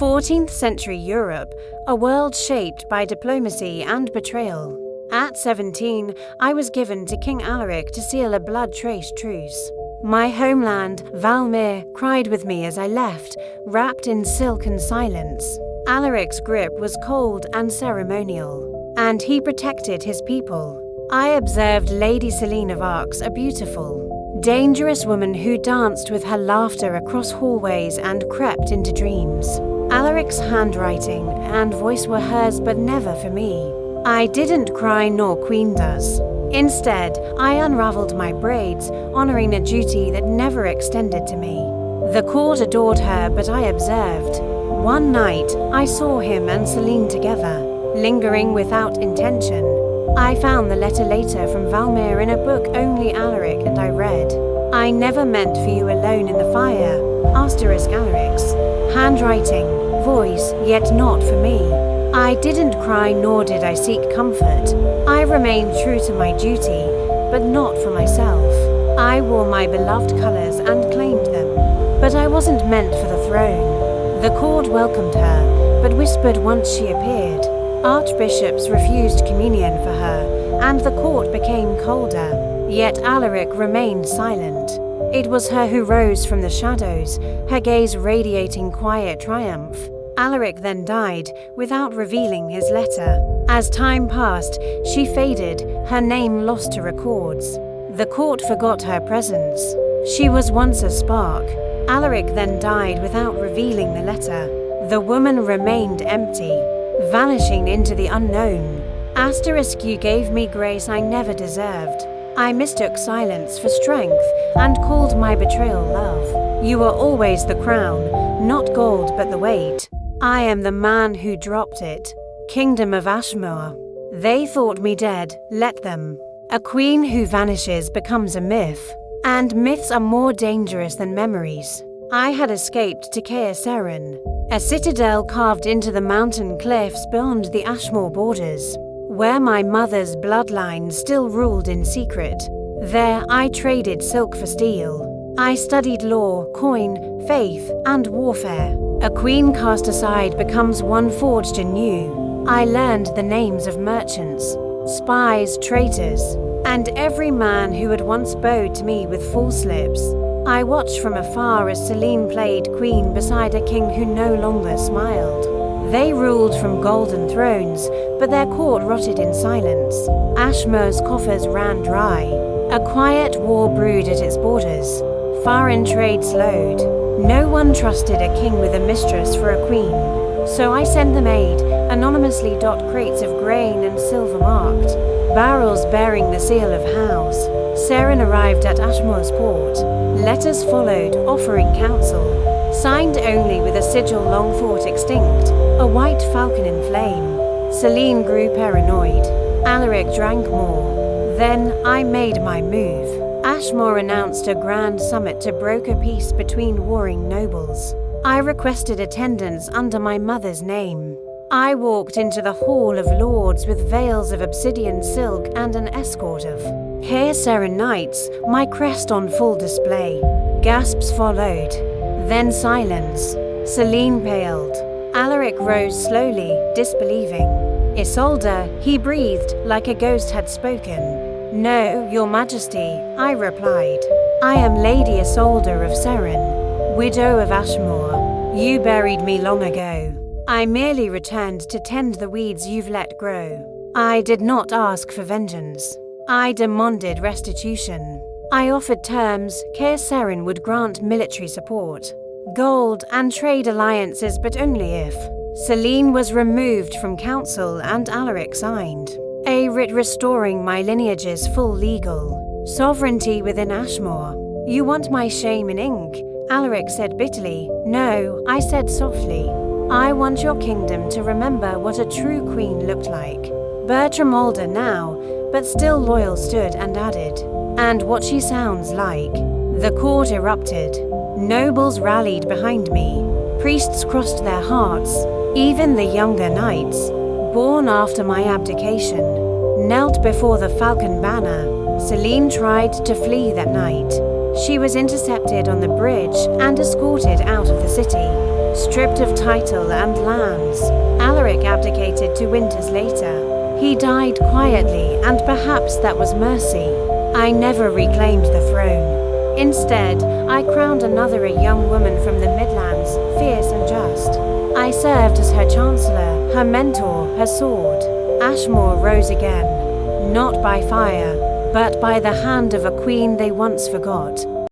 14th century Europe, a world shaped by diplomacy and betrayal. At 17, I was given to King Alaric to seal a blood-traced truce. My homeland, Valmir, cried with me as I left, wrapped in silk and silence. Alaric's grip was cold and ceremonial, and he protected his people. I observed Lady Selene of Arcs, a beautiful, dangerous woman who danced with her laughter across hallways and crept into dreams. Alaric's handwriting and voice were hers, but never for me. I didn't cry, nor Queen does. Instead, I unraveled my braids, honoring a duty that never extended to me. The court adored her, but I observed. One night, I saw him and Selene together, lingering without intention. I found the letter later from Valmir in a book only Alaric and I read. I never meant for you alone in the fire. Alaric's handwriting, voice, yet not for me. I didn't cry, nor did I seek comfort. I remained true to my duty, but not for myself. I wore my beloved colors and claimed them, but I wasn't meant for the throne. The court welcomed her, but whispered once she appeared. Archbishops refused communion for her, and the court became colder. Yet Alaric remained silent. It was her who rose from the shadows, her gaze radiating quiet triumph. Alaric then died, without revealing his letter. As time passed, she faded, her name lost to records. The court forgot her presence. She was once a spark. Alaric then died without revealing the letter. The woman remained empty, vanishing into the unknown. You gave me grace I never deserved. I mistook silence for strength and called my betrayal love. You were always the crown, not gold but the weight. I am the man who dropped it. Kingdom of Ashmore. They thought me dead, let them. A queen who vanishes becomes a myth, and myths are more dangerous than memories. I had escaped to Seren, a citadel carved into the mountain cliffs beyond the Ashmore borders, where my mother's bloodline still ruled in secret. There I traded silk for steel. I studied law, coin, faith, and warfare. A queen cast aside becomes one forged anew. I learned the names of merchants, spies, traitors, and every man who had once bowed to me with false lips. I watched from afar as Selene played queen beside a king who no longer smiled. They ruled from golden thrones, but their court rotted in silence. Ashmore's coffers ran dry. A quiet war brewed at its borders. Foreign trade slowed. No one trusted a king with a mistress for a queen. So I sent them aid, anonymously crates of grain and silver marked, barrels bearing the seal of House. Seren arrived at Ashmore's port. Letters followed, offering counsel, signed only with a sigil long thought extinct, a white falcon in flame. Selene grew paranoid. Alaric drank more. Then I made my move. Ashmore announced a grand summit to broker peace between warring nobles. I requested attendance under my mother's name. I walked into the Hall of Lords with veils of obsidian silk and an escort of Seren knights, my crest on full display. Gasps followed, then silence. Selene paled. Alaric rose slowly, disbelieving. Isolde, he breathed, like a ghost had spoken. No, your majesty, I replied. I am Lady Isolde of Seren, widow of Ashmore. You buried me long ago. I merely returned to tend the weeds you've let grow. I did not ask for vengeance. I demanded restitution. I offered terms. Seren would grant military support, gold and trade alliances, but only if Selene was removed from council and Alaric signed a writ restoring my lineage's full legal sovereignty within Ashmore. You want my shame in ink? Alaric said bitterly. No, I said softly. I want your kingdom to remember what a true queen looked like. Bertram older now, but still loyal, stood and added, and what she sounds like. The court erupted. Nobles rallied behind me. Priests crossed their hearts. Even the younger knights, born after my abdication, knelt before the falcon banner. Selene tried to flee that night. She was intercepted on the bridge and escorted out of the city. stripped of title and lands. Alaric abdicated 2 winters later. He died quietly, and perhaps that was mercy. I never reclaimed the throne. Instead, I crowned another, a young woman from the Midlands, fierce and just. I served as her chancellor, her mentor, her sword. Ashmore rose again, not by fire, but by the hand of a queen they once forgot.